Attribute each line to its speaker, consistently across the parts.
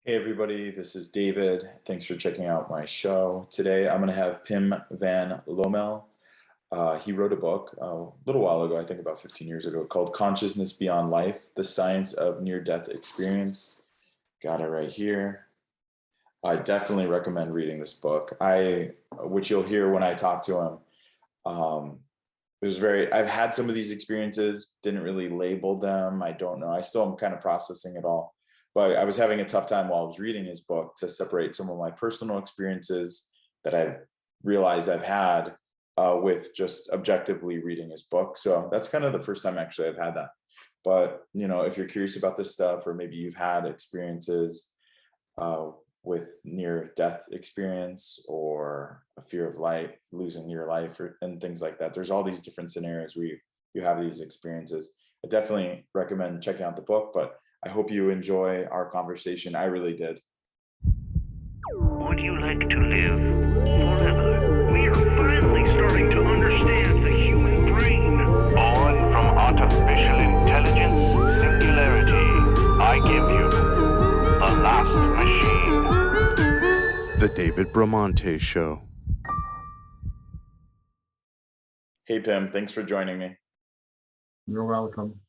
Speaker 1: Hey everybody, this is David. Thanks for checking out my show. Today I'm going to have Pim van Lommel. He wrote a book a little while ago, I think about 15 years ago, called Consciousness Beyond Life, The Science of Near-Death Experience. Got it right here. I definitely recommend reading this book. Which you'll hear when I talk to him. I've had some of these experiences, didn't really label them. I don't know. I still am kind of processing it all. But I was having a tough time while I was reading his book to separate some of my personal experiences that I've realized I've had with just objectively reading his book. So that's kind of the first time actually I've had that. But, if you're curious about this stuff, or maybe you've had experiences uh, with near-death experience or a fear of life, losing your life, and things like that. There's all these different scenarios where you have these experiences. I definitely recommend checking out the book, but I hope you enjoy our conversation. I really did.
Speaker 2: Would you like to live forever? We are finally starting to understand the human brain. Born from artificial intelligence singularity, I give you the last machine.
Speaker 3: The David Bramante Show.
Speaker 1: Hey, Pim, thanks for joining me.
Speaker 4: You're welcome.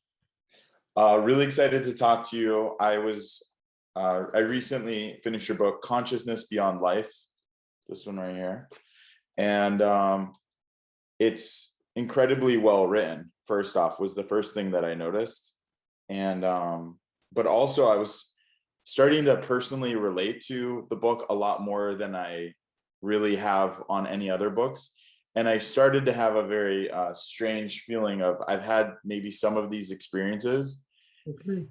Speaker 1: Really excited to talk to you. I recently finished your book, Consciousness Beyond Life, this one right here. And it's incredibly well written, first off, was the first thing that I noticed. And but also I was starting to personally relate to the book a lot more than I really have on any other books. And I started to have a very strange feeling of I've had maybe some of these experiences.
Speaker 4: Okay.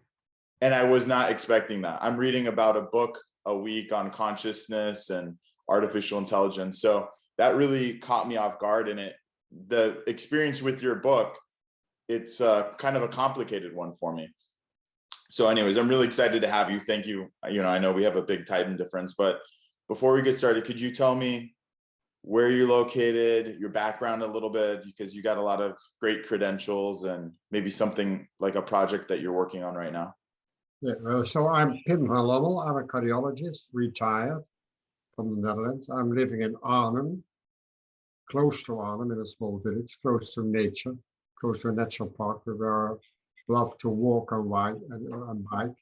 Speaker 1: And I was not expecting that. I'm reading about a book a week on consciousness and artificial intelligence. So that really caught me off guard. And the experience with your book, it's kind of a complicated one for me. So anyways, I'm really excited to have you. Thank you. I know we have a big time difference, but before we get started, could you tell me where you're located, your background a little bit, because you got a lot of great credentials and maybe something like a project that you're working on right now.
Speaker 4: Yeah, so I'm Pim van Lommel. I'm a cardiologist, retired from the Netherlands. I'm living in Arnhem, close to Arnhem, in a small village, close to nature, close to a natural park where I love to walk and bike.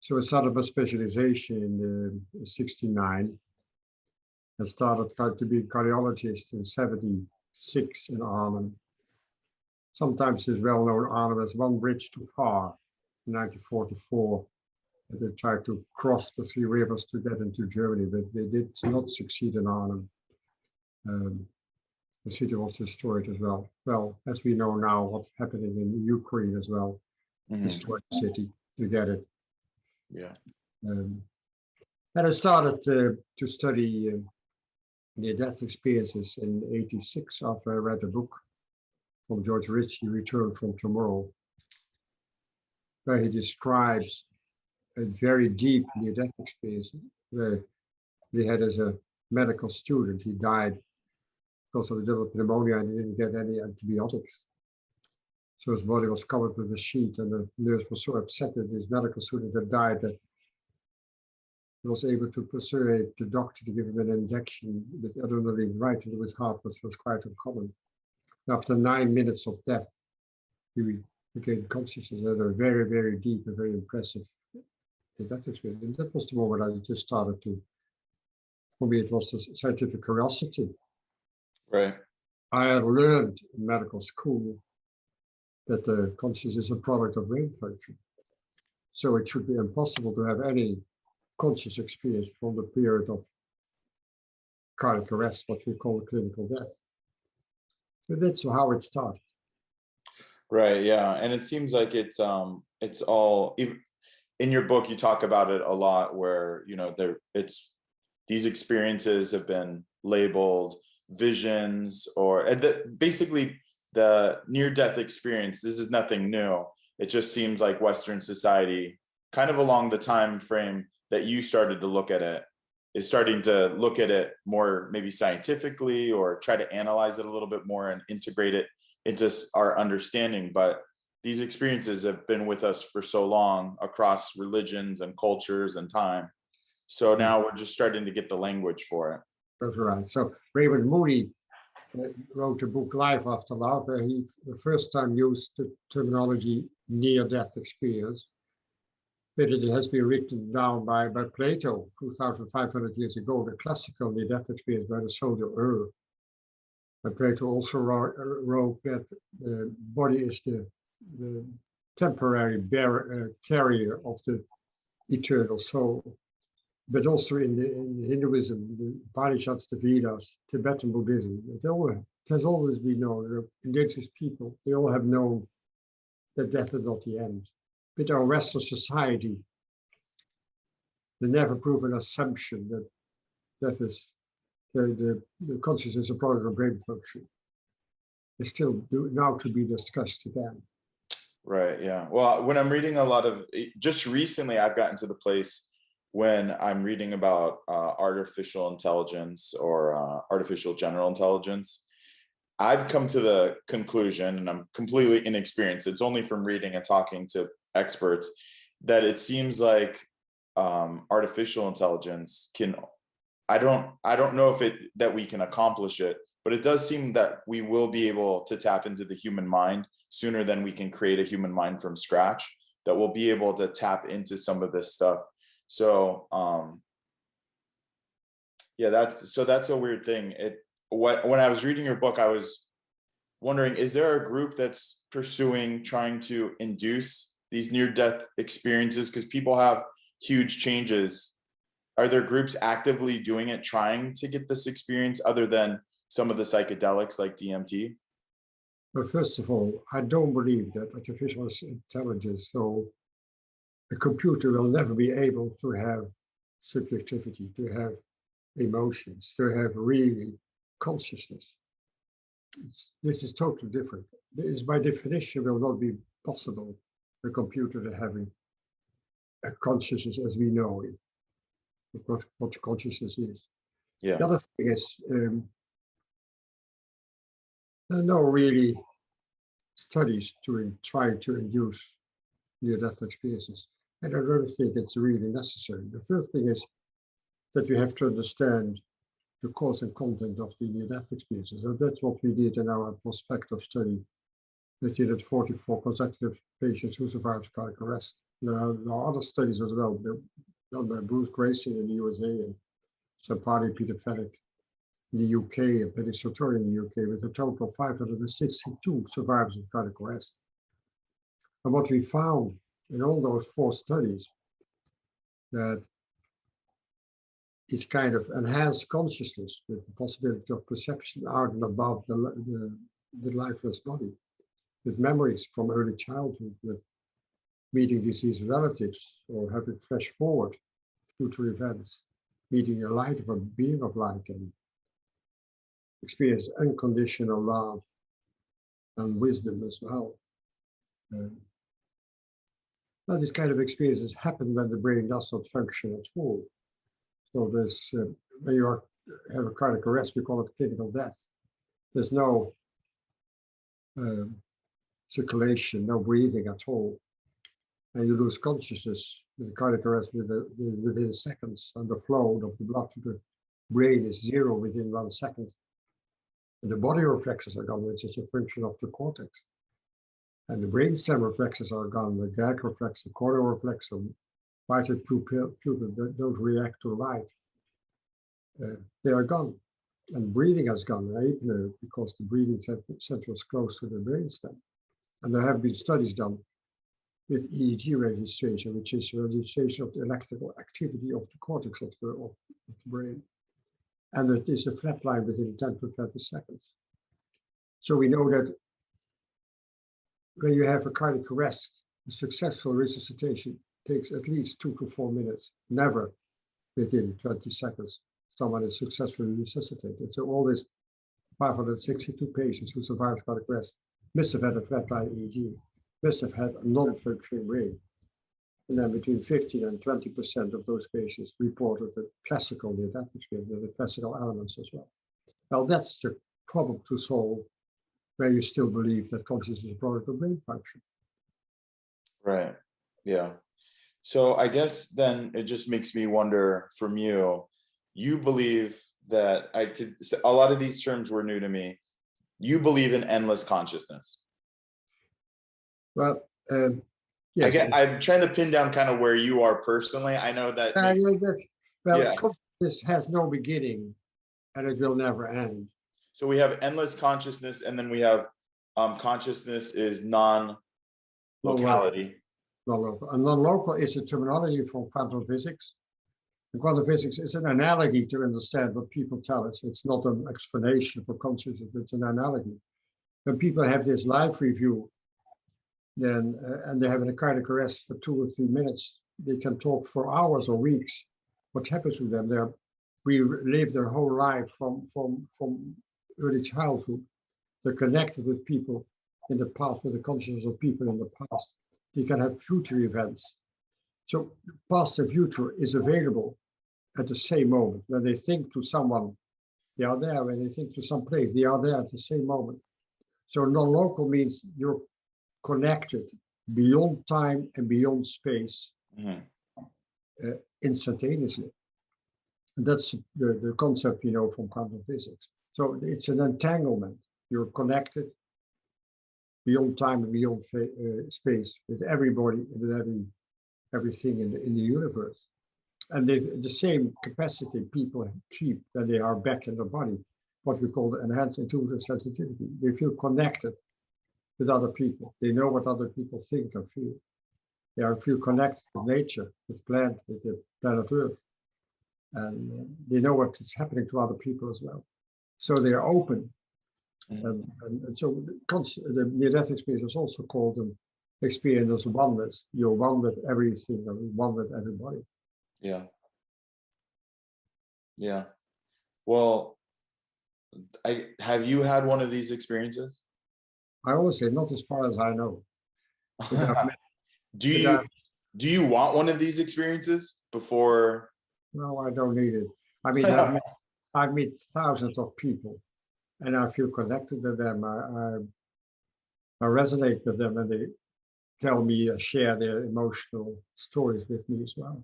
Speaker 4: So I started my specialization in '69. I started to be a cardiologist in '76 in Arnhem. Sometimes it's well known Arnhem as one bridge too far in 1944. They tried to cross the three rivers to get into Germany, but they did not succeed in Arnhem. The city was destroyed as well. Well, as we know now, what's happening in Ukraine as well, destroyed the city to get it.
Speaker 1: Yeah.
Speaker 4: And I started to study near-death experiences in '86 after I read a book from George Ritchie, Return from Tomorrow, where he describes a very deep near-death experience where he had as a medical student. He died because of a double pneumonia and he didn't get any antibiotics. So his body was covered with a sheet, and the nurse was so upset that this medical student had died that he was able to persuade the doctor to give him an injection with adrenaline right into his heart, which was quite uncommon. After 9 minutes of death, he regained consciousness at a very, very deep and very impressive death experience. And that was the moment I just started to, for me, it was a scientific curiosity.
Speaker 1: Right.
Speaker 4: I had learned in medical school that the consciousness is a product of brain function. So it should be impossible to have any conscious experience from the period of cardiac arrest, what we call clinical death. So that's how it started.
Speaker 1: Right. Yeah. And it seems like it's all in your book, you talk about it a lot where, these experiences have been labeled visions or basically the near-death experience. This is nothing new. It just seems like Western society, kind of along the time frame that you started to look at it, is starting to look at it more maybe scientifically or try to analyze it a little bit more and integrate it into our understanding. But these experiences have been with us for so long across religions and cultures and time. So now we're just starting to get the language for it.
Speaker 4: That's right. So Raymond Moody wrote a book, Life After Love, where he the first time used the terminology near-death experience. But it has been written down by Plato 2,500 years ago, the classical near-death experience by the soul of Earth. And Plato also wrote that the body is the temporary carrier of the eternal soul. But also in Hinduism, the Upanishads, the Vedas, Tibetan Buddhism, it has always been known, the indigenous people, they all have known that death is not the end. But our Western society, they never prove an assumption that death is the consciousness of product of brain function. It's still now to be discussed again.
Speaker 1: Right, yeah. Well, when I'm reading a lot of, just recently I've gotten to the place when I'm reading about artificial intelligence or artificial general intelligence, I've come to the conclusion, and I'm completely inexperienced, it's only from reading and talking to experts, that it seems like artificial intelligence can, I don't know if that we can accomplish it, but it does seem that we will be able to tap into the human mind sooner than we can create a human mind from scratch, that we'll be able to tap into some of this stuff. So yeah, that's a weird thing. When I was reading your book, I was wondering, is there a group that's trying to induce these near-death experiences? Because people have huge changes. Are there groups actively doing it, trying to get this experience other than some of the psychedelics like DMT?
Speaker 4: Well, first of all, I don't believe that artificial intelligence, so a computer will never be able to have subjectivity, to have emotions, to have really consciousness. This is totally different. This, by definition, will not be possible, a computer having a consciousness as we know it, what consciousness is.
Speaker 1: Yeah.
Speaker 4: The other thing is, there are no really studies trying to induce near-death experiences. And I don't think it's really necessary. The first thing is that you have to understand the cause and content of the near-death experiences. And that's what we did in our prospective study. We did 44 consecutive patients who survived cardiac arrest. There are other studies as well, done by Bruce Grayson in the USA and Sampari Peter Fennick in the UK and Penny Sartori in the UK, with a total of 562 survivors of cardiac arrest. And what we found in all those 4 studies, that it's kind of enhanced consciousness with the possibility of perception out and above the lifeless body, with memories from early childhood, with meeting deceased relatives or having flash forward future events, meeting a light of a being of light, and experience unconditional love and wisdom as well. Now, these kind of experiences happen when the brain does not function at all. So there's, when you have a cardiac arrest, we call it clinical death. There's no circulation, no breathing at all. And you lose consciousness with cardiac arrest within seconds, and the flow of the blood to the brain is 0 within 1 second. And the body reflexes are gone, which is a function of the cortex. And the brainstem reflexes are gone, the gag reflex, the corneal reflex, the vital pupil, those react to light. They are gone. And breathing has gone, apnea, because the breathing center is close to the brainstem. And there have been studies done with EEG registration, which is registration of the electrical activity of the cortex of the brain. And it is a flat line within 10 to 20 seconds. So we know that when you have a cardiac arrest, a successful resuscitation takes at least 2 to 4 minutes, never within 20 seconds. Someone is successfully resuscitated. So all these 562 patients who survived cardiac arrest must have had a flatline EEG, must have had a non-functioning brain. And then between 15 and 20% of those patients reported a classical near-death experience, with the classical elements as well. Well, that's the problem to solve, where you still believe that consciousness is a product of brain function.
Speaker 1: Right. Yeah. So I guess then it just makes me wonder from you, you believe that a lot of these terms were new to me. You believe in endless consciousness.
Speaker 4: Well, yes,
Speaker 1: I'm trying to pin down kind of where you are personally. I know that, yeah.
Speaker 4: consciousness has no beginning and it will never end.
Speaker 1: So we have endless consciousness, and then we have consciousness is non-locality.
Speaker 4: Non-local. And non-local is a terminology from quantum physics. And quantum physics is an analogy to understand what people tell us. It's not an explanation for consciousness, it's an analogy. When people have this live review, then and they're having a cardiac arrest for 2 or 3 minutes, they can talk for hours or weeks. What happens to them? They're relive their whole life from early childhood. They're connected with people in the past, with the consciousness of people in the past. They can have future events. So past and future is available at the same moment. When they think to someone, they are there. When they think to some place, they are there at the same moment. So non-local means you're connected beyond time and beyond space, instantaneously. And that's the concept, from quantum physics. So it's an entanglement. You're connected beyond time and beyond space with everybody, with everything in the universe. And the same capacity people keep when they are back in their body, what we call the enhanced intuitive sensitivity. They feel connected with other people. They know what other people think and feel. They feel connected with nature, with plant, with the planet Earth. And they know what is happening to other people as well. So they are open. And so the near-death experience is also called an experience of oneness. You're one with everything, or one with everybody.
Speaker 1: Yeah. Yeah. Well, have you had one of these experiences?
Speaker 4: I always say, not as far as I know.
Speaker 1: Do you want one of these experiences before?
Speaker 4: No, I don't need it. I mean, I've met thousands of people, and I feel connected to them. I resonate with them, and they tell me, share their emotional stories with me as well.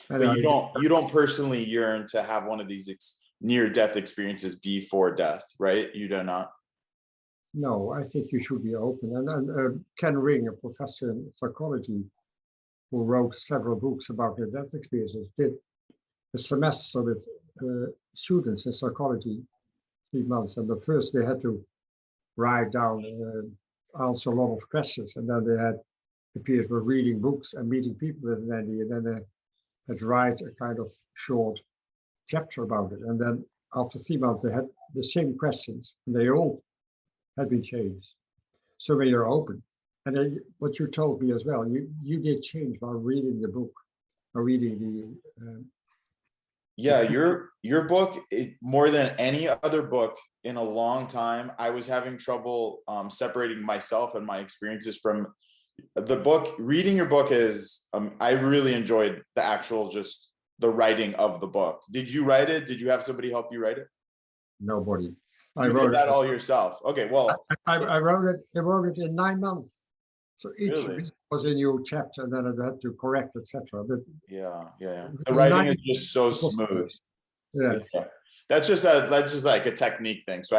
Speaker 4: And
Speaker 1: but you don't personally yearn to have one of these near-death experiences before death, right? You do not.
Speaker 4: No, I think you should be open. And Ken Ring, a professor in psychology, who wrote several books about near-death experiences, did a semester with students in psychology, 3 months. And the first they had to write down, answer a lot of questions. And then they had the periods were reading books and meeting people with an NDE. And then they had to write a kind of short chapter about it. And then after 3 months, they had the same questions, and they all had been changed. So when you're open, and then what you told me as well, you did change while reading the book, or reading the.
Speaker 1: Yeah, your book, more than any other book in a long time, I was having trouble separating myself and my experiences from the book. Reading your book is, I really enjoyed the actual, just the writing of the book. Did you write it? Did you have somebody help you write it?
Speaker 4: Nobody.
Speaker 1: I wrote that all yourself. Okay, well,
Speaker 4: I wrote it. I wrote it in 9 months. So each
Speaker 1: really?
Speaker 4: was a new chapter, and then I had to correct, etc. But
Speaker 1: yeah. The writing is just so smooth.
Speaker 4: Yes.
Speaker 1: Yeah. That's just like a technique thing. So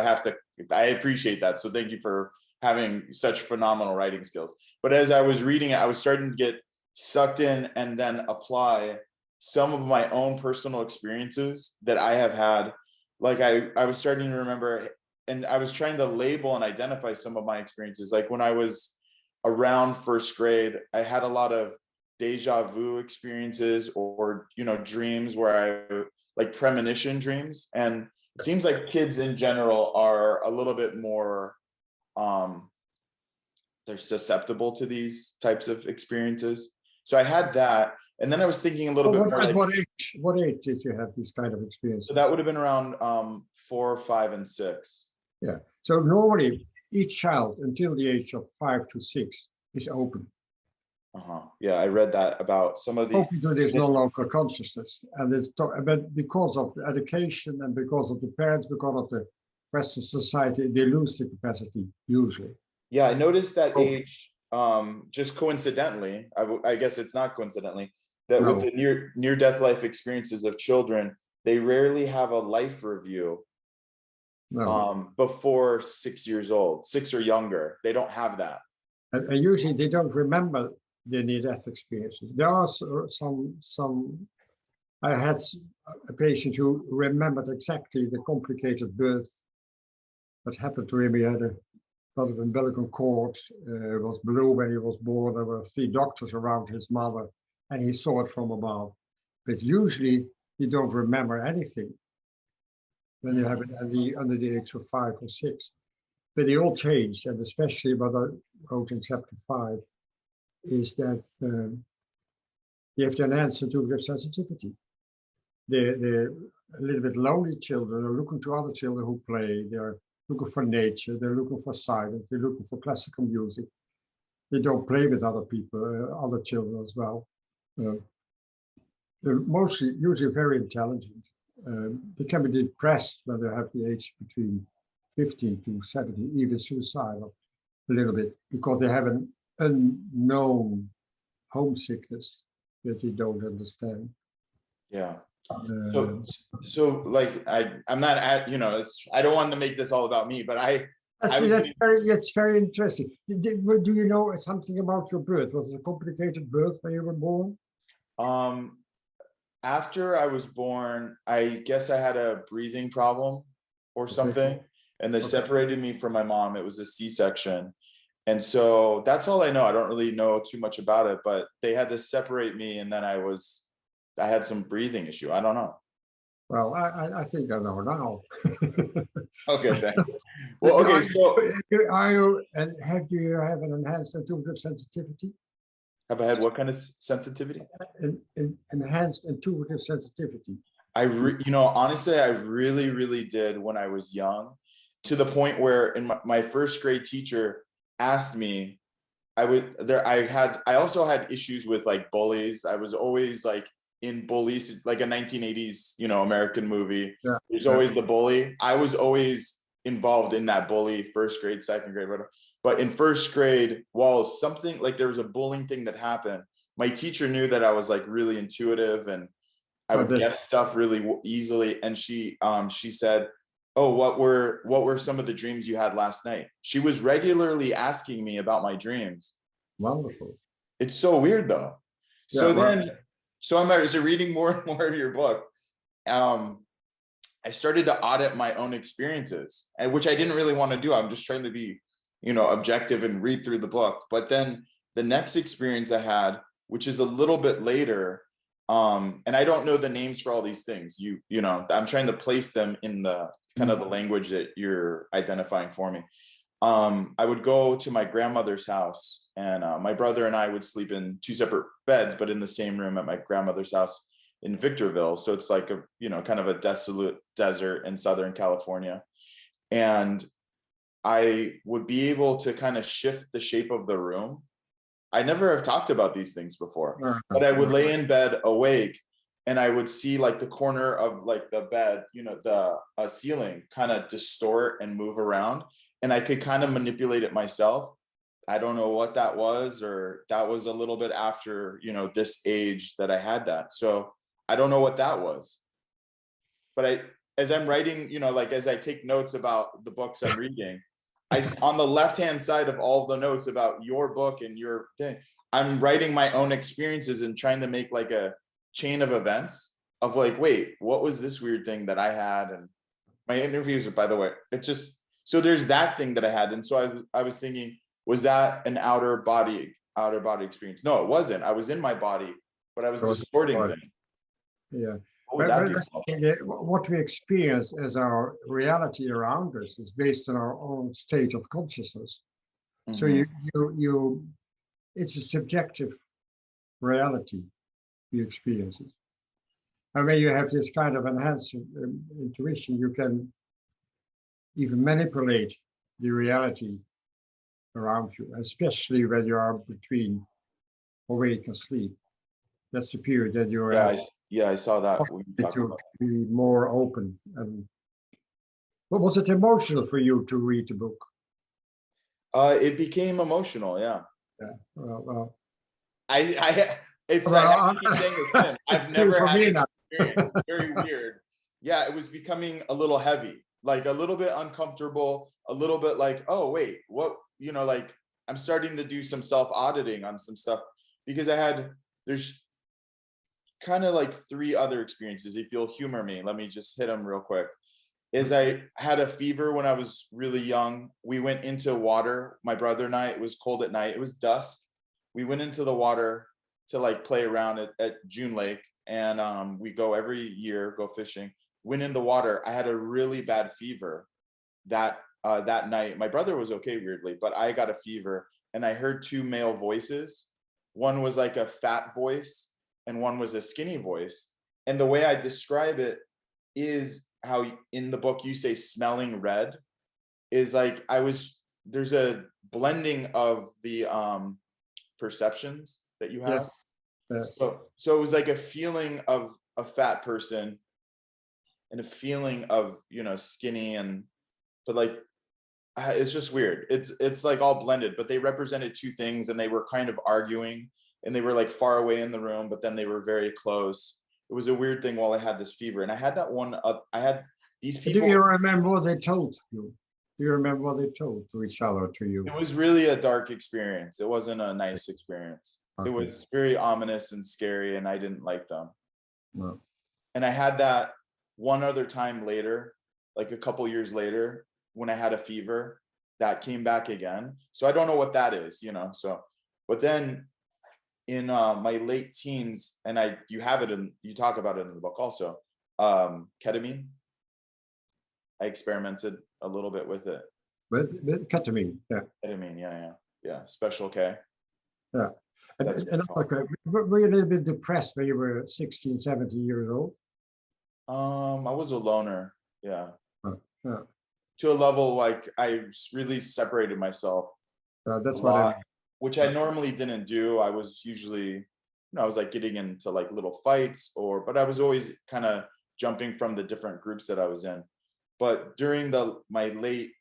Speaker 1: I appreciate that. So thank you for having such phenomenal writing skills. But as I was reading it, I was starting to get sucked in and then apply some of my own personal experiences that I have had. Like I was starting to remember, and I was trying to label and identify some of my experiences. Like when I was around first grade, I had a lot of deja vu experiences, or dreams where I like premonition dreams. And it seems like kids in general are a little bit more they're susceptible to these types of experiences. So I had that, and then I was thinking a little bit more like,
Speaker 4: what age did you have these kind of experiences?
Speaker 1: So that would have been around 4, 5, and 6.
Speaker 4: Yeah. So normally each child until the age of 5 to 6 is open.
Speaker 1: Yeah, I read that about some of these.
Speaker 4: Open to this non-local consciousness, and but because of the education and because of the parents, because of the Western society, they lose the capacity usually.
Speaker 1: Yeah, I noticed that age just coincidentally, I guess it's not coincidentally, that
Speaker 4: No.
Speaker 1: with the near-death life experiences of children, they rarely have a life review
Speaker 4: No.
Speaker 1: before 6 years old, 6 or younger. They don't have that.
Speaker 4: And usually they don't remember the near-death experiences. There are some. I had a patient who remembered exactly the complicated birth that happened to him. He had a lot of umbilical cord, was blue when he was born. There were 3 doctors around his mother, and he saw it from above. But usually you don't remember anything when you have it under the age of 5 or 6. But they all changed, and especially what I wrote in chapter 5 is that you have to enhance intuitive sensitivity. They're a little bit lonely children are looking to other children who play. They're looking for nature. They're looking for silence. They're looking for classical music. They don't play with other people, other children as well. They're usually very intelligent. They can be depressed when they have the age between 15 to 70, even suicidal a little bit, because they have an unknown homesickness that they don't understand.
Speaker 1: Yeah. So like I'm not at, I don't want to make this all about me, but
Speaker 4: that's very interesting. Do you know something about your birth? Was it a complicated birth when you were born?
Speaker 1: After I was born, I guess I had a breathing problem or something, and they separated me from my mom. It was a C-section. And so that's all I know. I don't really know too much about it, but they had to separate me, and then I had some breathing issue. I don't know.
Speaker 4: Well, I think I know now.
Speaker 1: Okay, thanks. Well, okay, so
Speaker 4: do you have an enhanced intuitive sensitivity?
Speaker 1: Have I had what kind of sensitivity?
Speaker 4: Enhanced intuitive sensitivity.
Speaker 1: Honestly, I really, really did when I was young, to the point where in my first grade teacher asked me, I also had issues with like bullies. I was always like in bullies, like a 1980s, American movie.
Speaker 4: Yeah.
Speaker 1: There's always the bully. I was always involved in that bully, first grade, second grade, whatever. But in first grade, while something like there was a bullying thing that happened, my teacher knew that I was like really intuitive and I would guess stuff really easily. And she said, "Oh, what were some of the dreams you had last night?" She was regularly asking me about my dreams.
Speaker 4: Wonderful.
Speaker 1: It's so weird though. So I was reading more and more of your book. I started to audit my own experiences, and which I didn't really want to do. I'm just trying to be, objective and read through the book. But then the next experience I had, which is a little bit later, and I don't know the names for all these things. I'm trying to place them in the kind of the language that you're identifying for me. I would go to my grandmother's house, and my brother and I would sleep in 2 separate beds, but in the same room at my grandmother's house in Victorville. So it's like a, kind of a desolate desert in Southern California. And I would be able to kind of shift the shape of the room. I never have talked about these things before, but I would lay in bed awake, and I would see like the corner of like the bed, the ceiling kind of distort and move around. And I could kind of manipulate it myself. I don't know what that was, or that was a little bit after, this age that I had that. So I don't know what that was. But as I'm writing, as I take notes about the books I'm reading, on the left-hand side of all the notes about your book and your thing, I'm writing my own experiences and trying to make like a chain of events of like, wait, what was this weird thing that I had? And my interviews, by the way, so there's that thing that I had. And so I was thinking, was that an outer body experience? No, it wasn't. I was in my body, but I was distorting them.
Speaker 4: Yeah. What we experience as our reality around us is based on our own state of consciousness. Mm-hmm. So it's a subjective reality you experience it. And when you have this kind of enhanced intuition, you can even manipulate the reality around you, especially when you are between awake and sleep. That's the period that you're
Speaker 1: I saw that.
Speaker 4: To be more open. And what was it emotional for you to read the book?
Speaker 1: It became emotional, yeah.
Speaker 4: Well,
Speaker 1: It's like
Speaker 4: well,
Speaker 1: I keep saying this, Tim,
Speaker 4: it's
Speaker 1: I've
Speaker 4: clear
Speaker 1: never
Speaker 4: for
Speaker 1: had
Speaker 4: me
Speaker 1: this
Speaker 4: now.
Speaker 1: experience. It's very weird. Yeah, it was becoming a little heavy, like a little bit uncomfortable, a little bit like, oh wait, what, like I'm starting to do some self-auditing on some stuff because there's kind of like 3 other experiences. If you'll humor me, let me just hit them real quick. Is I had a fever when I was really young. We went into water, my brother and I, it was cold at night, it was dusk. We went into the water to like play around at June Lake, and we go every year, go fishing. Went in the water, I had a really bad fever that night. My brother was okay, weirdly, but I got a fever, and I heard 2 male voices. One was like a fat voice, and one was a skinny voice. And the way I describe it is how in the book you say smelling red, is like there's a blending of the perceptions that you have.
Speaker 4: Yes.
Speaker 1: So it was like a feeling of a fat person and a feeling of skinny, but like it's just weird. It's like all blended, but they represented 2 things, and they were kind of arguing, and they were like far away in the room, but then they were very close. It was a weird thing while I had this fever, and I had that one. I had these people.
Speaker 4: Do you remember what they told you? Do you remember what they told to each other, to you?
Speaker 1: It was really a dark experience. It wasn't a nice experience.
Speaker 4: Okay.
Speaker 1: It was very ominous and scary, and I didn't like them.
Speaker 4: No.
Speaker 1: And I had that one other time later, like a couple years later, when I had a fever, that came back again. So I don't know what that is, So, but then in my late teens, and you talk about it in the book also, ketamine. I experimented a little bit with it.
Speaker 4: With ketamine, yeah.
Speaker 1: Ketamine, yeah. Special K.
Speaker 4: Yeah. And okay, were you a little bit depressed when you were 16, 17 years old?
Speaker 1: I was a loner, yeah.
Speaker 4: Yeah.
Speaker 1: To a level like I really separated myself.
Speaker 4: That's what I mean.
Speaker 1: Which I normally didn't do. I was usually, I was like getting into like little fights, but I was always kind of jumping from the different groups that I was in. But during my late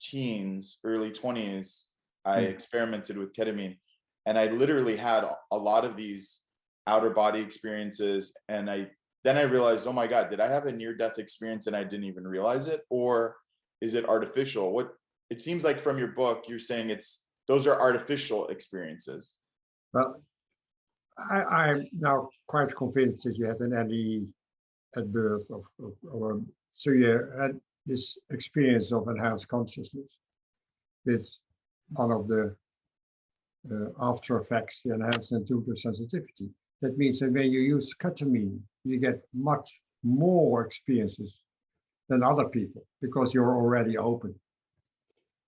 Speaker 1: teens, early 20s, I experimented with ketamine, and I literally had a lot of these outer body experiences. And then I realized, oh my God, did I have a near-death experience and I didn't even realize it? Or is it artificial? What it seems like from your book, you're saying those are artificial experiences.
Speaker 4: Well, I'm now quite convinced that you had an NDE at birth, so you had this experience of enhanced consciousness with one of the after effects, the enhanced intuitive sensitivity. That means that when you use ketamine, you get much more experiences than other people because you're already open.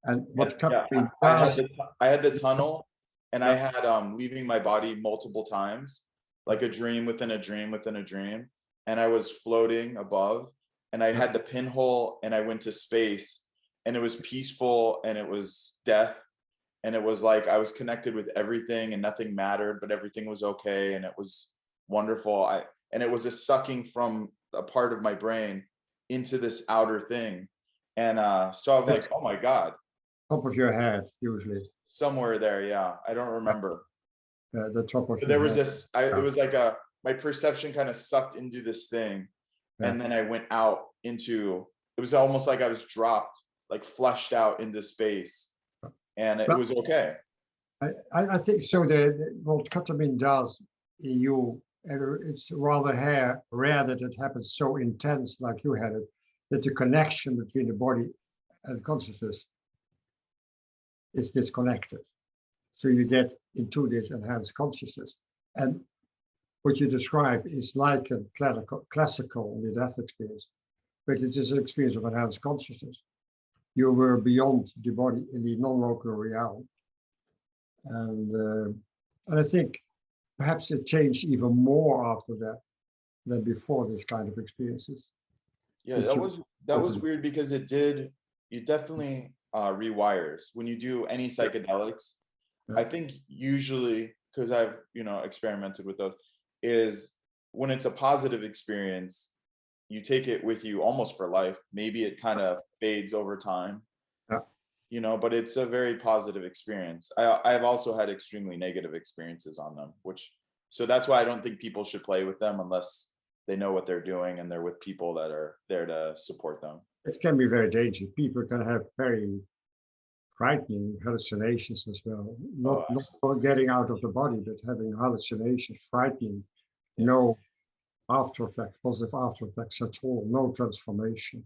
Speaker 4: And what ketamine does,
Speaker 1: I had the tunnel, and I had leaving my body multiple times, like a dream within a dream within a dream, and I was floating above, and I had the pinhole, and I went to space, and it was peaceful, and it was death, and it was like I was connected with everything, and nothing mattered, but everything was okay, and it was wonderful. And it was a sucking from a part of my brain into this outer thing, and so I'm like, oh my God.
Speaker 4: Top of your head, usually.
Speaker 1: Somewhere there, yeah. I don't remember.
Speaker 4: The top of
Speaker 1: but
Speaker 4: your
Speaker 1: there was
Speaker 4: head.
Speaker 1: this, it was like my perception kind of sucked into this thing.
Speaker 4: Yeah.
Speaker 1: And then I went out into, it was almost like I was dropped, like flushed out into space. And it was okay.
Speaker 4: I think so. What ketamine does in you, it's rather rare that it happens so intense like you had it, that the connection between the body and consciousness is disconnected. So you get into this enhanced consciousness. And what you describe is like a classical near-death experience, but it is an experience of enhanced consciousness. You were beyond the body in the non-local realm. And I think perhaps it changed even more after that than before this kind of experiences.
Speaker 1: Yeah, that was weird because it definitely rewires when you do any psychedelics. I think usually, because I've experimented with those, is when it's a positive experience, you take it with you almost for life. Maybe it kind of fades over time.
Speaker 4: Yeah.
Speaker 1: but it's a very positive experience. I've also had extremely negative experiences on them, so that's why I don't think people should play with them unless they know what they're doing and they're with people that are there to support them.
Speaker 4: It can be very dangerous. People can have very frightening hallucinations as well. Not getting out of the body, but having hallucinations, frightening, no after effects, positive after effects at all, no transformation.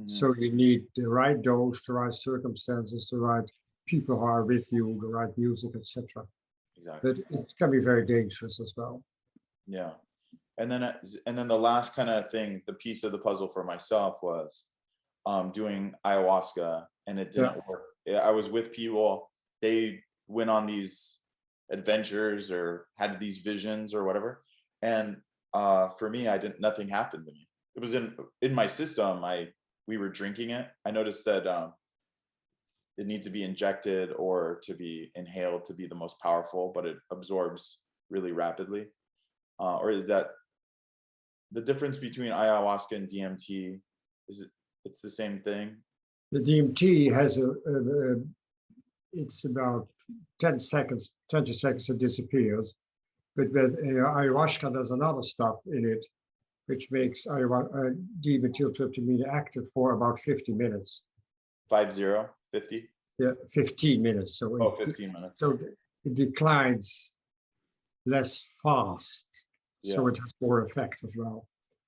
Speaker 4: So you need the right dose, the right circumstances, the right people who are with you, the right music, etc.
Speaker 1: Exactly.
Speaker 4: But it can be very dangerous as well.
Speaker 1: Yeah. And then the last kind of thing, the piece of the puzzle for myself was doing ayahuasca, and it didn't work. I was with people, they went on these adventures or had these visions or whatever. And for me, nothing happened to me. It was in my system. We were drinking it. I noticed that it needs to be injected or to be inhaled to be the most powerful, but it absorbs really rapidly. Or is that the difference between ayahuasca and DMT? It's the same thing?
Speaker 4: The DMT has it's about 10 seconds, 20 seconds it disappears. But with ayahuasca, there's another stuff in it which makes dimethyltryptamine active for about 50 minutes.
Speaker 1: 50?
Speaker 4: Yeah, 15 minutes. So
Speaker 1: 15 minutes.
Speaker 4: So it declines less fast.
Speaker 1: Yeah.
Speaker 4: So it has more effect as well.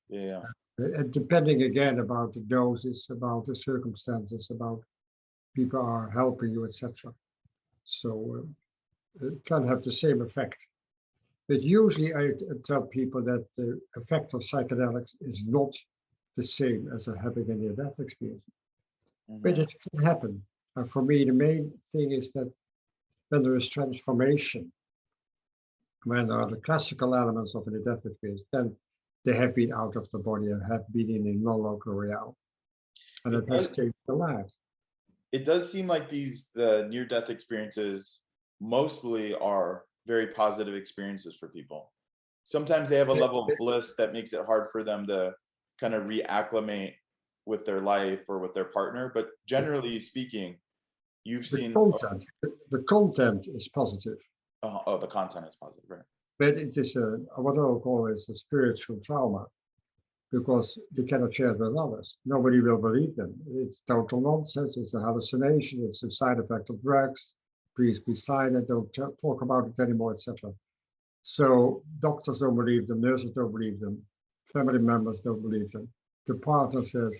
Speaker 1: Yeah.
Speaker 4: And depending again about the doses, about the circumstances, about people are helping you, etc. So it can have the same effect. But usually I tell people that the effect of psychedelics is not the same as having a near-death experience. But it can happen. And for me, the main thing is that when there is transformation, when there are the classical elements of a near-death experience, then they have been out of the body and have been in a non-local realm. And it has changed their lives.
Speaker 1: It does seem like the near-death experiences mostly are very positive experiences for people. Sometimes they have a level of bliss that makes it hard for them to kind of reacclimate with their life or with their partner. But generally speaking, you've seen
Speaker 4: the content is positive.
Speaker 1: The content is positive, right?
Speaker 4: But it is what I will call is a spiritual trauma, because they cannot share it with others. Nobody will believe them. It's total nonsense. It's a hallucination. It's a side effect of drugs. Please be silent. Don't talk about it anymore, etc. So doctors don't believe them. Nurses don't believe them. Family members don't believe them. The partner says,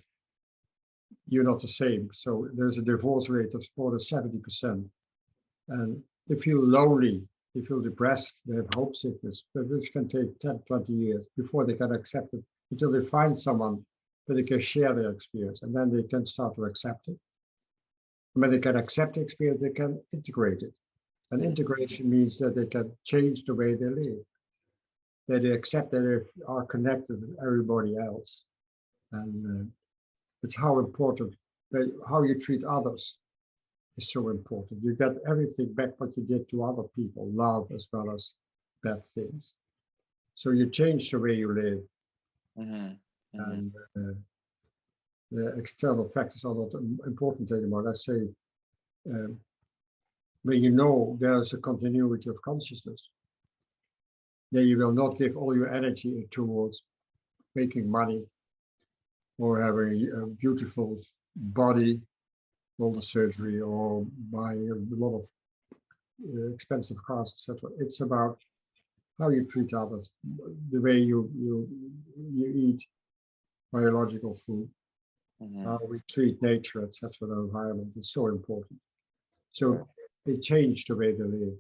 Speaker 4: you're not the same. So there's a divorce rate of more than 70%. And they feel lonely. They feel depressed. They have hope sickness, which can take 10, 20 years before they can accept it, until they find someone that they can share their experience, and then they can start to accept it. When they can accept the experience, they can integrate it. And integration means that they can change the way they live, that they accept that they are connected with everybody else. And it's how important, how you treat others is so important. You get everything back what you did to other people, love as well as bad things. So you change the way you live. And the external factors are not important anymore. Let's say, when you know there's a continuity of consciousness, then you will not give all your energy towards making money or having a beautiful body, all the surgery, or buying a lot of expensive cars, etc. It's about how you treat others, the way you eat biological food, how we treat nature, etc. The environment is so important. So they change the way they live.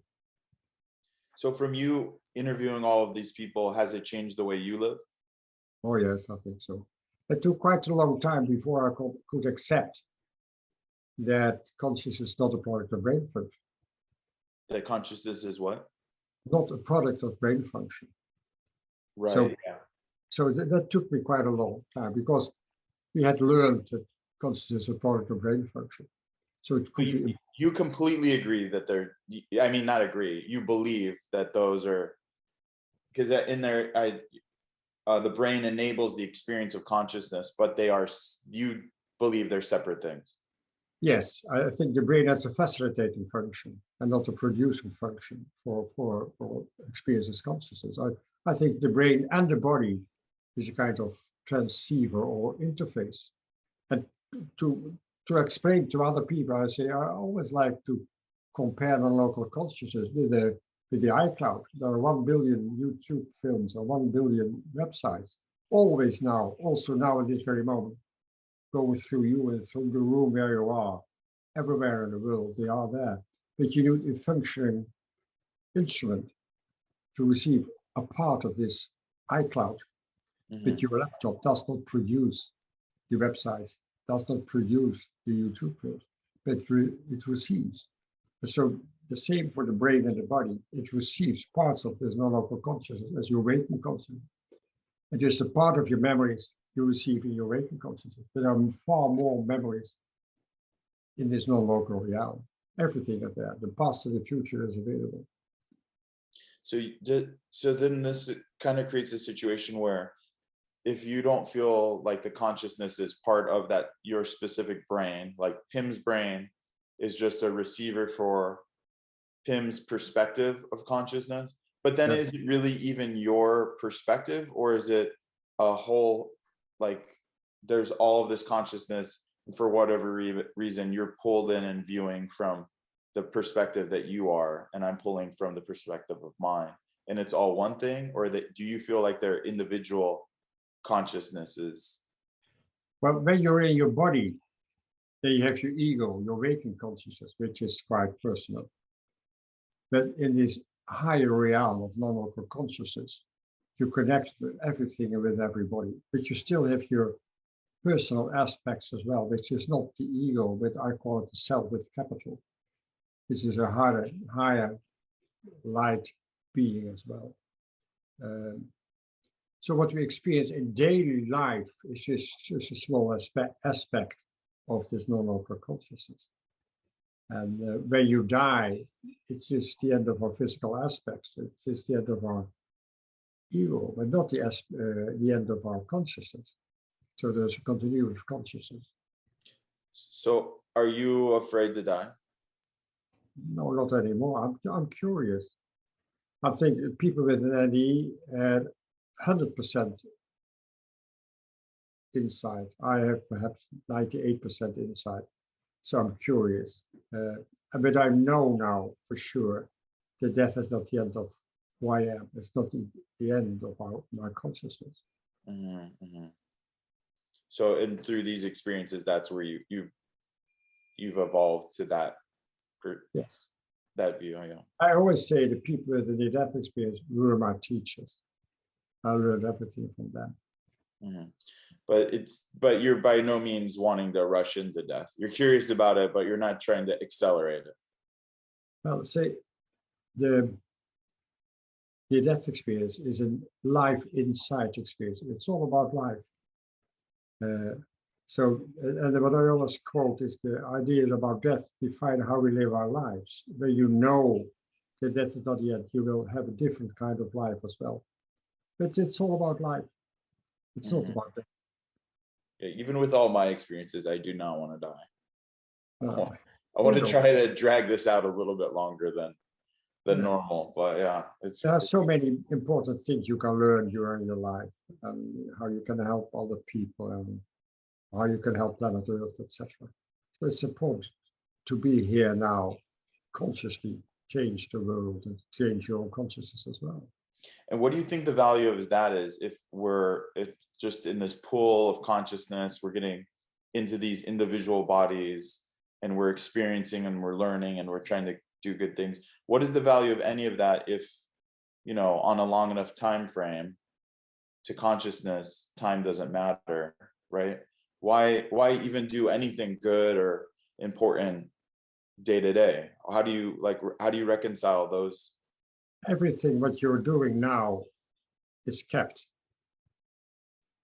Speaker 1: So from you interviewing all of these people, has it changed the way you live?
Speaker 4: Oh yes, I think so. It took quite a long time before I could accept that consciousness is not a product of brain function.
Speaker 1: That consciousness is what?
Speaker 4: Not a product of brain function.
Speaker 1: Right.
Speaker 4: So that took me quite a long time, because we had learned that consciousness is a product of brain function. So it could be.
Speaker 1: You completely agree that not agree. You believe that those are, because in there, the brain enables the experience of consciousness, but you believe they're separate things.
Speaker 4: Yes, I think the brain has a facilitating function and not a producing function for experiences consciousness. I think the brain and the body is a kind of transceiver or interface. And to explain to other people, I say I always like to compare non-local consciousness with the iCloud. There are 1 billion YouTube films or 1 billion websites, always now, also now at this very moment, going through you and through the room where you are, everywhere in the world, they are there. But you need a functioning instrument to receive a part of this iCloud. But your laptop does not produce the websites, does not produce the YouTube films, but it receives. So the same for the brain and the body. It receives parts of this non-local consciousness as your waking consciousness. And just a part of your memories you receive in your waking consciousness. There are far more memories in this non-local reality. Everything is there. The past and the future is available.
Speaker 1: So then this kind of creates a situation where if you don't feel like the consciousness is part of that, your specific brain, like Pim's brain is just a receiver for Pim's perspective of consciousness, but then is it really even your perspective, or is it a whole, like there's all of this consciousness and for whatever reason you're pulled in and viewing from the perspective that you are, and I'm pulling from the perspective of mine, and it's all one thing? Or that do you feel like they're individual consciousnesses?
Speaker 4: Well, when you're in your body, then you have your ego, your waking consciousness, which is quite personal. But in this higher realm of non-local consciousness, you connect with everything and with everybody, but you still have your personal aspects as well, which is not the ego, but I call it the self with capital. This is a higher light being as well. So what we experience in daily life is just a small aspect of this non-local consciousness. And when you die, it's just the end of our physical aspects. It's just the end of our ego, but not the end of our consciousness. So there's a continuity of consciousness.
Speaker 1: So are you afraid to die?
Speaker 4: No, not anymore. I'm curious. I think people with an NDE had 100% insight. I have perhaps 98% insight. So I'm curious. But I know now for sure that death is not the end of who I am. It's not the end of my consciousness.
Speaker 1: So, and through these experiences, that's where you've evolved to that.
Speaker 4: Yes.
Speaker 1: That view. Yeah.
Speaker 4: I always say the people with the near-death experience were my teachers. I learned everything from them.
Speaker 1: But you're by no means wanting to rush into death. You're curious about it, but you're not trying to accelerate it.
Speaker 4: Well, say the death experience is a life insight experience. It's all about life. And what I always quote is the ideas about death define how we live our lives. When you know that death is not the end, you will have a different kind of life as well. But it's all about life. It's not about death.
Speaker 1: Yeah, even with all my experiences, I do not want to die. I want to
Speaker 4: no.
Speaker 1: try to drag this out a little bit longer than normal. But yeah,
Speaker 4: there are so many important things you can learn during your life, and how you can help other people, and how you can help planet Earth, etc. So it's important to be here now, consciously change the world and change your own consciousness as well.
Speaker 1: And what do you think the value of that is? If just in this pool of consciousness, we're getting into these individual bodies and we're experiencing and we're learning and we're trying to do good things. What is the value of any of that if, on a long enough time frame to consciousness, time doesn't matter, right? Why even do anything good or important day to day? How do you reconcile those? Everything
Speaker 4: what you're doing now is kept.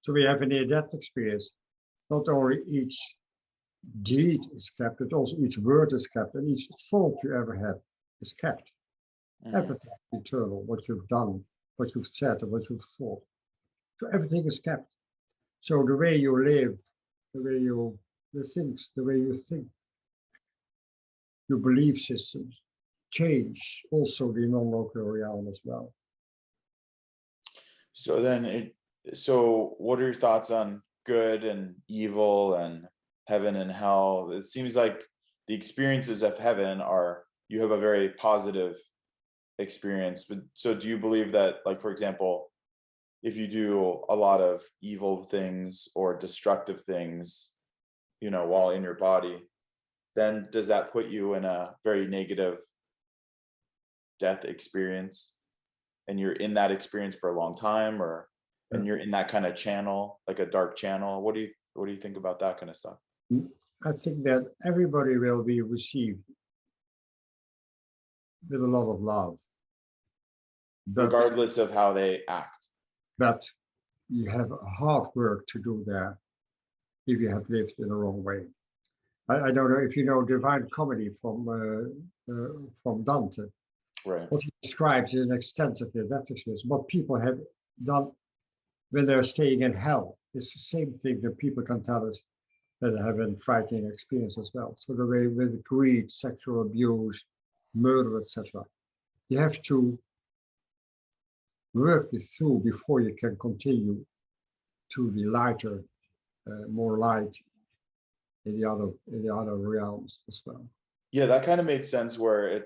Speaker 4: So we have a near-death experience. Not only each deed is kept, but also each word is kept, and each thought you ever had is kept. Everything is eternal, what you've done, what you've said, and what you've thought. So everything is kept. So the way you live, the way the way you think, your belief systems change also the non-local realm as well.
Speaker 1: So then so what are your thoughts on good and evil and heaven and hell? It seems like the experiences of heaven are, you have a very positive experience, but so do you believe that, like, for example, if you do a lot of evil things or destructive things, while in your body, then does that put you in a very negative death experience, and you're in that experience for a long time, or and you're in that kind of channel, like a dark channel? What do you think about that kind of stuff?
Speaker 4: I think that everybody will be received with a lot of love,
Speaker 1: Regardless of how they act.
Speaker 4: but you have hard work to do there if you have lived in the wrong way. I don't know if you know Divine Comedy from Dante.
Speaker 1: Right.
Speaker 4: What he describes is an extensive death experience. What people have done when they're staying in hell is the same thing that people can tell us that have been frightening experience as well. So the way with greed, sexual abuse, murder, etc. You have to work it through before you can continue to the lighter, more light in the other realms as well.
Speaker 1: Yeah, that kind of makes sense, where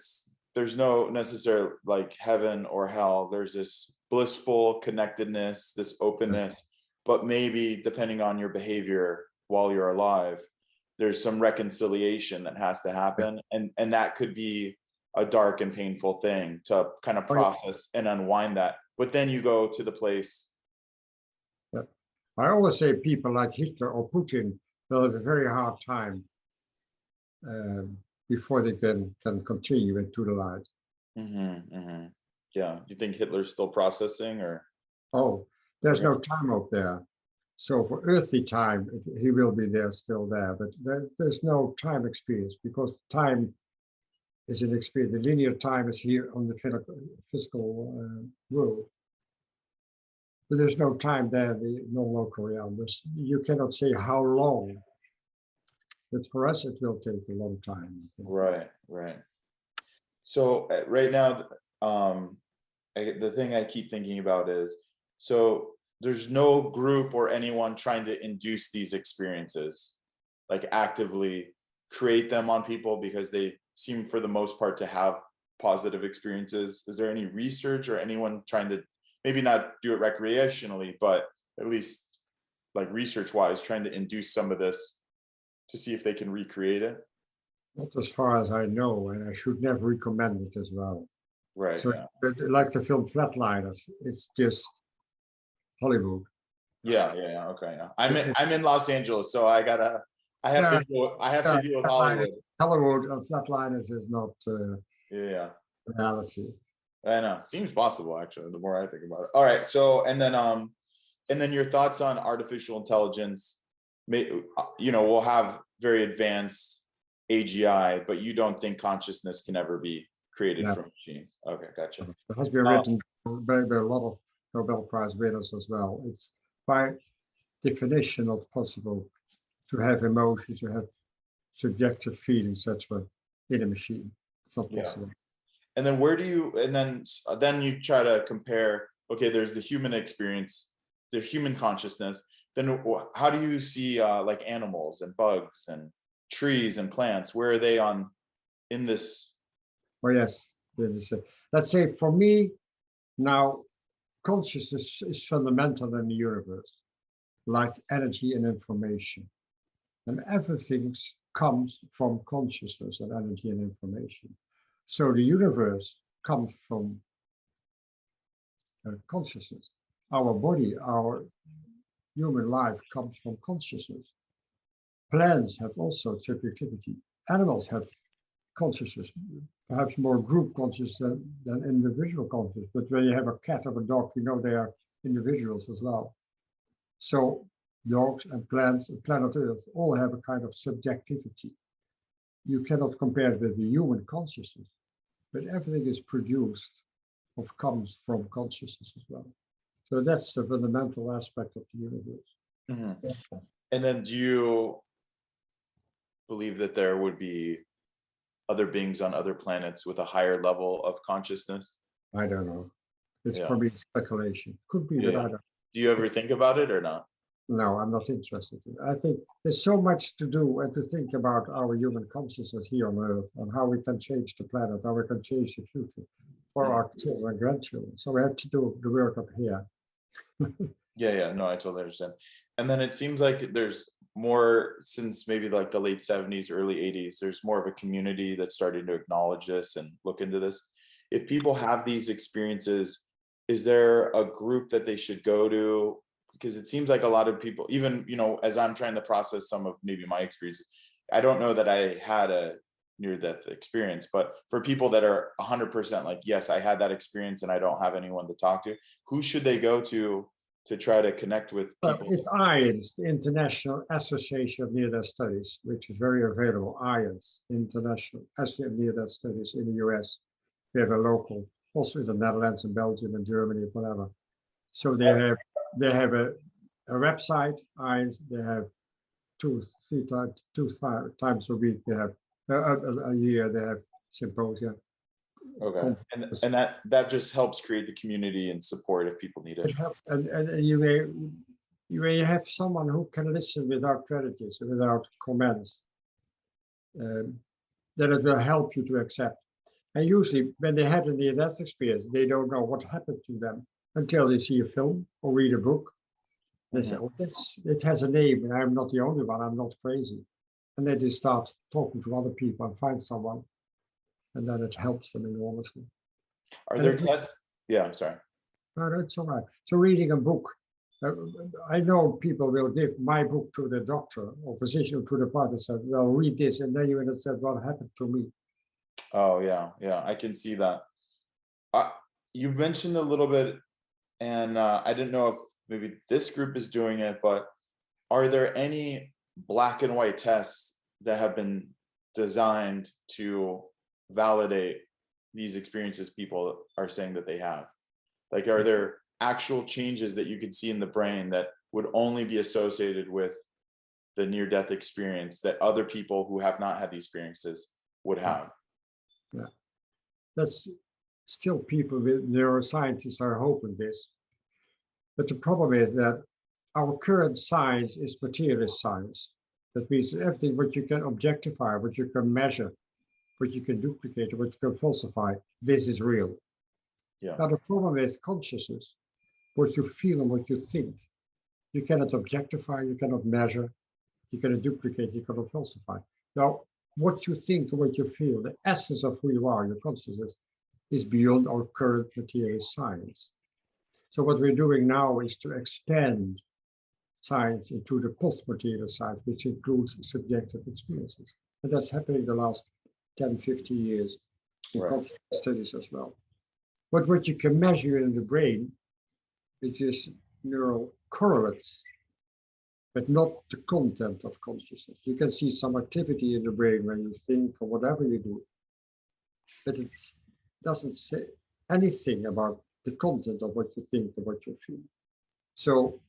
Speaker 1: there's no necessary like heaven or hell. There's this blissful connectedness, this openness, but maybe depending on your behavior while you're alive, there's some reconciliation that has to happen, and that could be a dark and painful thing to kind of process and unwind that. But then you go to the place.
Speaker 4: I always say people like Hitler or Putin will have a very hard time before they can continue into the light.
Speaker 1: Yeah, you think Hitler's still processing, or?
Speaker 4: Oh, there's no time up there. So for earthly time, he will be there, still there, but there's no time experience, because time is an experience. The linear time is here on the physical world. But there's no time there, the non-local realm. You cannot say how long, but for us, it will take a long time, I think.
Speaker 1: Right. So right now, the thing I keep thinking about is, so there's no group or anyone trying to induce these experiences, like actively create them on people, because they seem for the most part to have positive experiences. Is there any research or anyone trying to maybe not do it recreationally, but at least like research wise, trying to induce some of this to see if they can recreate it?
Speaker 4: Not as far as I know, and I should never recommend it as well.
Speaker 1: Right.
Speaker 4: So like the film Flatliners, it's just Hollywood.
Speaker 1: Yeah. Okay. Yeah. I'm in Los Angeles, so I have to deal with Hollywood.
Speaker 4: Hollywood and Flatliners is not reality.
Speaker 1: I know. Seems possible, actually, the more I think about it. All right. So, and then your thoughts on artificial intelligence. We'll have very advanced AGI, but you don't think consciousness can ever be created from machines? Okay, gotcha.
Speaker 4: It has been written by a lot of Nobel Prize winners as well. It's by definition not possible to have emotions, to have subjective feelings, etc. in a machine. It's not possible.
Speaker 1: And then then you try to compare, okay, there's the human experience, the human consciousness. Then how do you see like animals and bugs and trees and plants? Where are they in this?
Speaker 4: Oh, yes. Let's say for me now, consciousness is fundamental in the universe, like energy and information. And everything comes from consciousness and energy and information. So the universe comes from consciousness. Our body, our human life comes from consciousness. Plants have also subjectivity. Animals have consciousness, perhaps more group consciousness than individual consciousness. But when you have a cat or a dog, they are individuals as well. So dogs and plants and planet Earth all have a kind of subjectivity. You cannot compare it with the human consciousness, but everything is produced or comes from consciousness as well. So that's the fundamental aspect of the universe.
Speaker 1: And then do you believe that there would be other beings on other planets with a higher level of consciousness?
Speaker 4: I don't know. It's
Speaker 1: Yeah.
Speaker 4: probably speculation. Could be, but
Speaker 1: Yeah.
Speaker 4: I don't.
Speaker 1: Do you ever think about it or not?
Speaker 4: No, I'm not interested in it. I think there's so much to do and to think about our human consciousness here on Earth and how we can change the planet, how we can change the future for our children and grandchildren. So we have to do the work up here.
Speaker 1: Yeah, no, I totally understand. And then it seems like there's more, since maybe like the late 70s, early 80s, there's more of a community that's starting to acknowledge this and look into this. If people have these experiences, is there a group that they should go to? Because it seems like a lot of people, even, you know, as I'm trying to process some of maybe my experiences, I don't know that I had a near-death experience, but for people that are 100% like, yes, I had that experience and I don't have anyone to talk to, who should they go to try to connect with people?
Speaker 4: It's IANS, the International Association of Near-Death Studies, which is very available. IANS, International Association of Near-Death Studies in the US. We have a local, also in the Netherlands and Belgium and Germany, whatever. So they have a website, IANS. They have two times a week. They have a year. They have symposia.
Speaker 1: Okay, and that just helps create the community and support if people need it.
Speaker 4: It helps, and you may have someone who can listen without prejudice, without comments. Then it will help you to accept. And usually, when they had a near-death experience, they don't know what happened to them until they see a film or read a book. They say, "Oh, it has a name, and I'm not the only one. I'm not crazy." And then they start talking to other people and find someone, and then it helps them enormously.
Speaker 1: Are there tests? Yeah, I'm sorry.
Speaker 4: No, it's all right. So reading a book, I know people will give my book to the doctor or physician to the partner and said, "Well, read this," and then you would have said, "What happened to me?"
Speaker 1: Oh yeah, I can see that. You mentioned a little bit, and I didn't know if maybe this group is doing it, but are there any black and white tests that have been designed to validate these experiences people are saying that they have? Like, are there actual changes that you could see in the brain that would only be associated with the near-death experience that other people who have not had the experiences would have?
Speaker 4: Yeah, that's still people with neuroscientists are hoping this. But the problem is that our current science is materialist science. That means everything what you can objectify, what you can measure, what you can duplicate, what you can falsify, this is real.
Speaker 1: Yeah.
Speaker 4: Now the problem is consciousness, what you feel and what you think. You cannot objectify, you cannot measure, you cannot duplicate, you cannot falsify. Now, what you think and what you feel, the essence of who you are, your consciousness, is beyond our current materialist science. So what we're doing now is to expand science into the post-material science, which includes subjective experiences. And that's happening the last 10, 50 years in consciousness studies as well. But what you can measure in the brain, which is neural correlates, but not the content of consciousness. You can see some activity in the brain when you think or whatever you do, but it doesn't say anything about the content of what you think or what you feel. So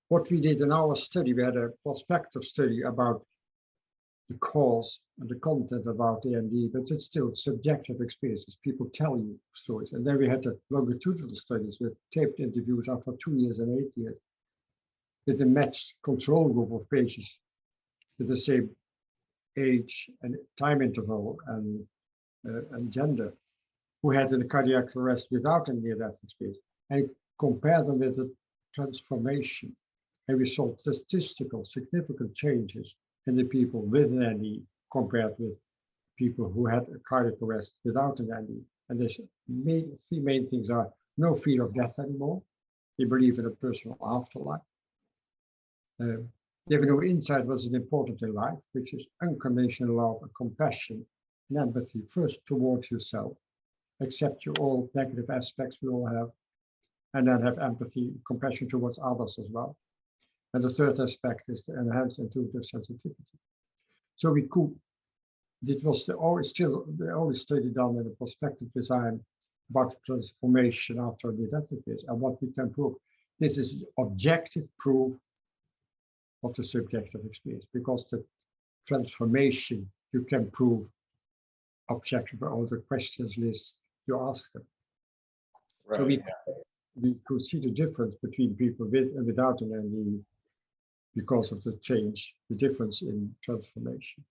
Speaker 4: what we did in our study, we had a prospective study about the cause and the content about the NDE, but it's still subjective experiences. People tell you stories. And then we had the longitudinal studies with taped interviews after 2 years and 8 years with a matched control group of patients with the same age and time interval and gender, who had a cardiac arrest without a near-death experience, and compare them with the transformation. And we saw statistical significant changes in the people with an NDE compared with people who had a cardiac arrest without an NDE. And the three main things are no fear of death anymore. They believe in a personal afterlife. They have no insight what's important in life, which is unconditional love and compassion and empathy, first towards yourself. Accept your all negative aspects we all have, and then have empathy, compassion towards others as well. And the third aspect is the enhanced intuitive sensitivity. So we could, it was the only study done in a prospective design about transformation after the death experience and what we can prove. This is objective proof of the subjective experience, because the transformation you can prove objective or all the questions list you ask them.
Speaker 1: Right.
Speaker 4: So we could see the difference between people with and without an NDE because of the change, the difference in transformation.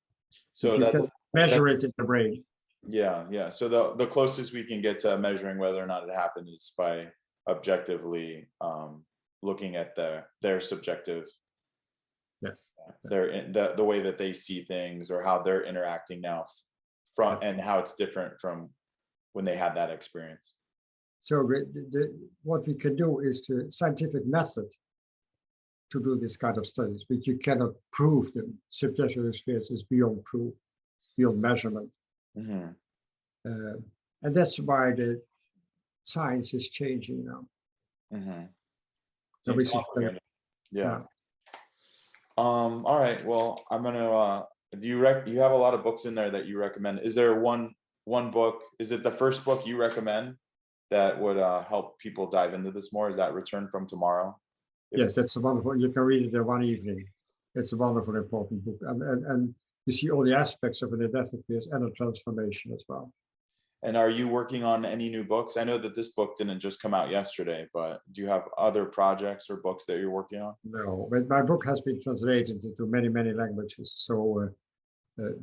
Speaker 1: So
Speaker 4: you can measure it in the brain.
Speaker 1: Yeah. So the closest we can get to measuring whether or not it happened is by objectively looking at their subjective,
Speaker 4: yes,
Speaker 1: the way that they see things or how they're interacting now from, and how it's different from when they had that experience.
Speaker 4: So what we can do is the scientific method to do this kind of studies, but you cannot prove them. Subjective experience is beyond proof, beyond measurement.
Speaker 1: Mm-hmm.
Speaker 4: And that's why the science is changing now.
Speaker 1: Mm-hmm. Yeah. All right. Well, I'm gonna. You have a lot of books in there that you recommend. Is there one book? Is it the first book you recommend that would help people dive into this more? Is that Return from Tomorrow?
Speaker 4: Yes, that's a wonderful. You can read it in one evening. It's a wonderful, important book, and you see all the aspects of an near-death experience and a transformation as well.
Speaker 1: And are you working on any new books? I know that this book didn't just come out yesterday, but do you have other projects or books that you're working on?
Speaker 4: No, but my book has been translated into many, many languages. So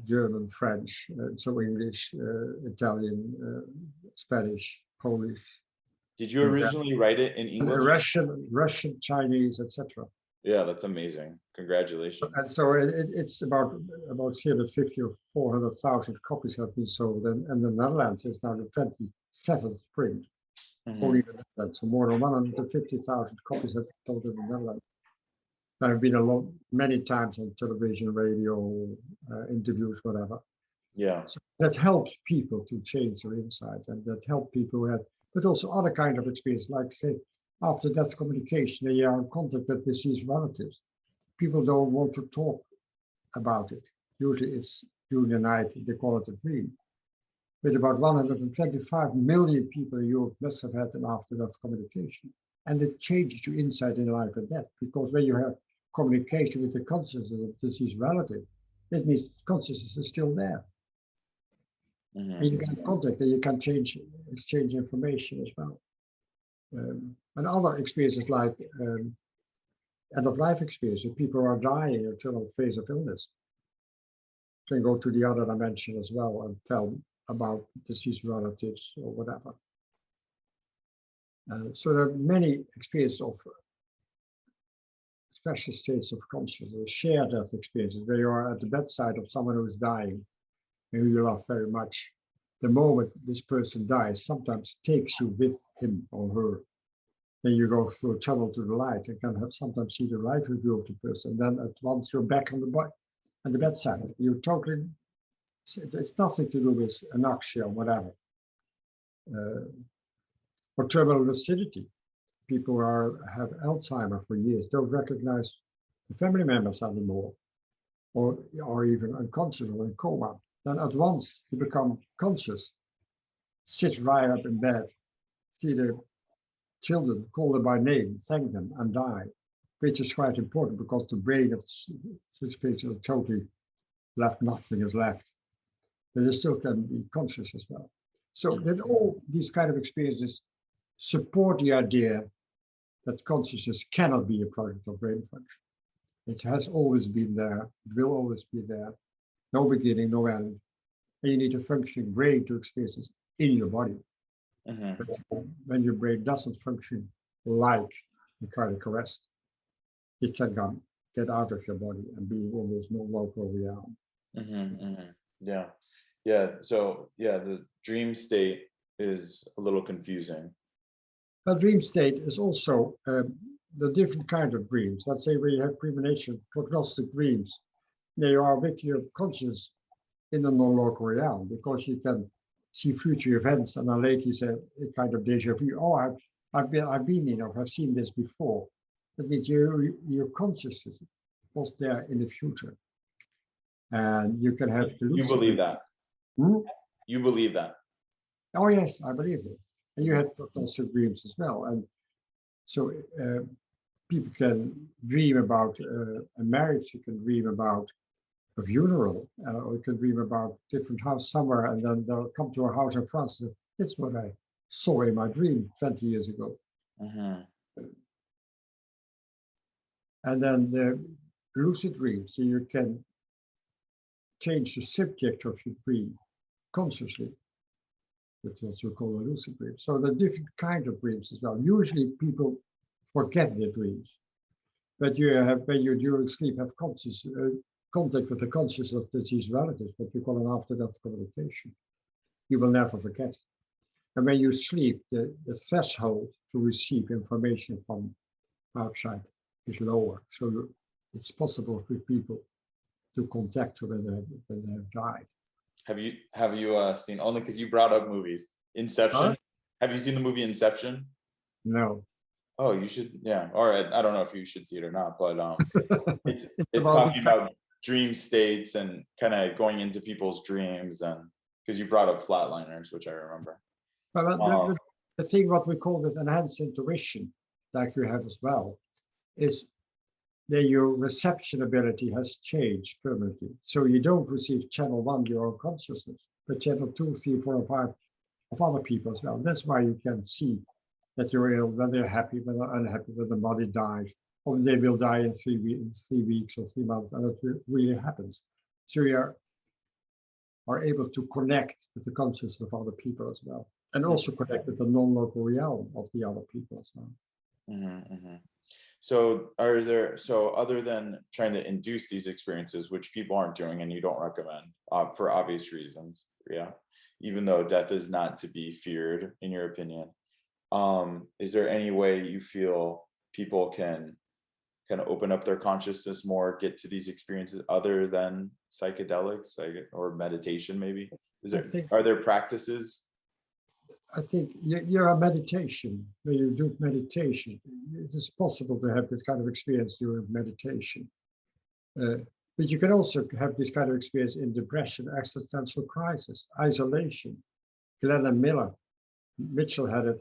Speaker 4: German, French, so English, Italian, Spanish, Polish.
Speaker 1: Did you originally write it in English?
Speaker 4: Russian, Chinese, etc.
Speaker 1: Yeah, that's amazing. Congratulations.
Speaker 4: And so it's about 350 or 400,000 copies have been sold, and the Netherlands is now the 27th print. Only the Netherlands, so more than 150,000 copies have been sold in the Netherlands. I've been many times on television, radio, interviews, whatever.
Speaker 1: Yeah.
Speaker 4: So that helps people to change their insight, and that helps people who have, but also other kind of experience, like say, after death communication, they are in contact with deceased relatives. People don't want to talk about it. Usually it's during the night, they call it a dream. But about 125 million people in Europe must have had an after-death communication. And it changes your insight in life and death, because when you have communication with the consciousness of the deceased relative, that means consciousness is still there. And you can have contact, and you can exchange information as well. And other experiences like end-of-life experiences, people are dying in a terminal phase of illness, can go to the other dimension as well and tell about deceased relatives or whatever. So there are many experiences of special states of consciousness, shared death experiences, where you are at the bedside of someone who is dying and who you love very much. The moment this person dies, sometimes takes you with him or her. Then you go through a tunnel to the light and can sometimes see the light review of the person. Then at once you're back on the bedside. You're totally, it's nothing to do with anoxia or whatever. Or terminal lucidity. People have Alzheimer for years, don't recognize the family members anymore, or even unconscious or in coma. Then at once you become conscious, sit right up in bed, see the children, call them by name, thank them, and die, which is quite important because the brain of such patients are totally left, nothing is left. But they still can be conscious as well. So that all these kind of experiences support the idea that consciousness cannot be a product of brain function. It has always been there, it will always be there, no beginning, no end. And you need a functioning brain to experience this in your body. But when your brain doesn't function like a cardiac arrest, it can get out of your body and be in this non-local realm.
Speaker 1: Yeah. So the dream state is a little confusing.
Speaker 4: A dream state is also the different kind of dreams. Let's say we have premonition, prognostic dreams. They are with your conscious in the non-local realm, because you can see future events and then later you say a kind of deja vu. Oh, I've been in, or I've seen this before. That means your consciousness was there in the future, and you can have.
Speaker 1: You believe that? You believe that?
Speaker 4: Oh yes, I believe it. And you had prognostic dreams as well, and so people can dream about a marriage. You can dream about a funeral, or you can dream about different house somewhere, and then they'll come to a house in France. And that's what I saw in my dream 20 years ago.
Speaker 1: Mhm.
Speaker 4: And then the lucid dream, so you can change the subject of your dream consciously. That's what you call a lucid dream. So there are different kind of dreams as well. Usually people forget their dreams, but you have, when you during sleep have conscious contact with the consciousness of deceased relatives, what we call an after-death communication. You will never forget. And when you sleep, the threshold to receive information from outside is lower. So it's possible for people to contact you when they have died.
Speaker 1: Have you seen, only because you brought up movies, Inception?
Speaker 4: Huh?
Speaker 1: Have you seen the movie Inception?
Speaker 4: No.
Speaker 1: Oh, you should, yeah. Or I don't know if you should see it or not, but it's
Speaker 4: about
Speaker 1: talking about dream states and kind of going into people's dreams, and because you brought up Flatliners, which I remember.
Speaker 4: But the thing what we call it enhanced intuition, like you have as well, is that your reception ability has changed permanently. So you don't receive channel 1, your own consciousness, but channel 2, 3, 4, and 5 of other people as well. That's why you can see that you're ill, when they're happy, when they're unhappy, when the body dies, or they will die in 3 weeks or 3 months, and it really happens. So you are able to connect with the consciousness of other people as well, and also connect with the non-local realm of the other people as well.
Speaker 1: Mm-hmm, mm-hmm. So other than trying to induce these experiences, which people aren't doing and you don't recommend for obvious reasons, yeah, even though death is not to be feared in your opinion, is there any way you feel people can kind of open up their consciousness more, get to these experiences other than psychedelics, or meditation maybe? Are there practices?
Speaker 4: I think you're a meditation. When you do meditation, it is possible to have this kind of experience during meditation. But you can also have this kind of experience in depression, existential crisis, isolation. Glenn and Mitchell had it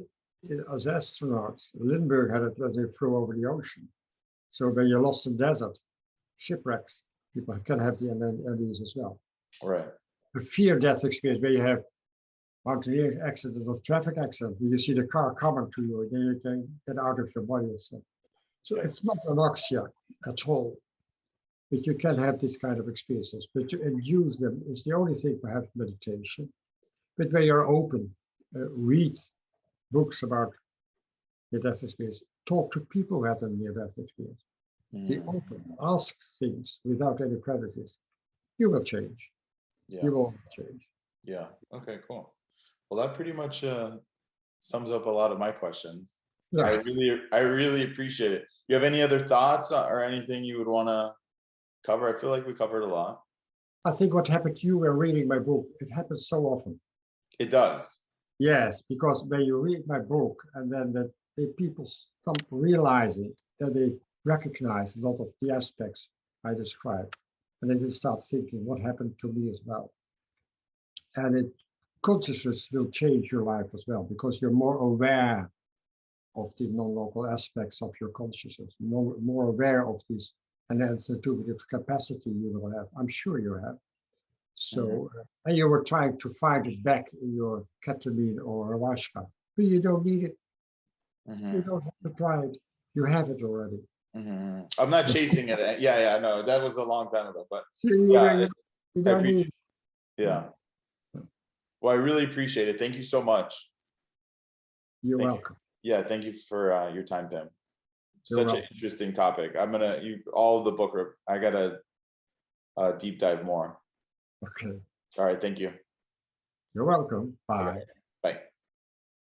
Speaker 4: as astronauts. Lindbergh had it when they flew over the ocean. So when you're lost in desert, shipwrecks, people can have the NDEs as well.
Speaker 1: Right.
Speaker 4: The fear-death experience, where you have mountaineering accident or traffic accident, where you see the car coming to you, and then you can get out of your body. So it's not anoxia at all, but you can have this kind of experiences. But to induce them is the only thing perhaps meditation. But when you're open, read books about near-death experience, talk to people who had a near-death experience. Be open, ask things without any prejudice. You will change.
Speaker 1: Yeah.
Speaker 4: You will change.
Speaker 1: Yeah. Okay, cool. Well, that pretty much sums up a lot of my questions.
Speaker 4: Yeah.
Speaker 1: I really appreciate it. You have any other thoughts or anything you would want to cover? I feel like we covered a lot.
Speaker 4: I think what happened to you when reading my book, it happens so often.
Speaker 1: It does.
Speaker 4: Yes, because when you read my book and then the people start realizing that they recognize a lot of the aspects I described, and then they start thinking what happened to me as well. And consciousness will change your life as well, because you're more aware of the non-local aspects of your consciousness, more aware of this enhanced intuitive capacity you will have. I'm sure you have. So, and you were trying to find it back in your ketamine or ayahuasca, but you don't need it. You don't have to try it. You have it already.
Speaker 1: I'm not chasing it. Yeah, no, that was a long time ago, but
Speaker 4: You don't need it.
Speaker 1: Yeah. Well, I really appreciate it. Thank you so much.
Speaker 4: You're welcome.
Speaker 1: Yeah, thank you for your time, Pim.
Speaker 4: You're
Speaker 1: Such an
Speaker 4: welcome.
Speaker 1: interesting topic. All of the book, I gotta deep dive more.
Speaker 4: Okay.
Speaker 1: All right, thank you.
Speaker 4: You're welcome. Bye.
Speaker 1: Bye.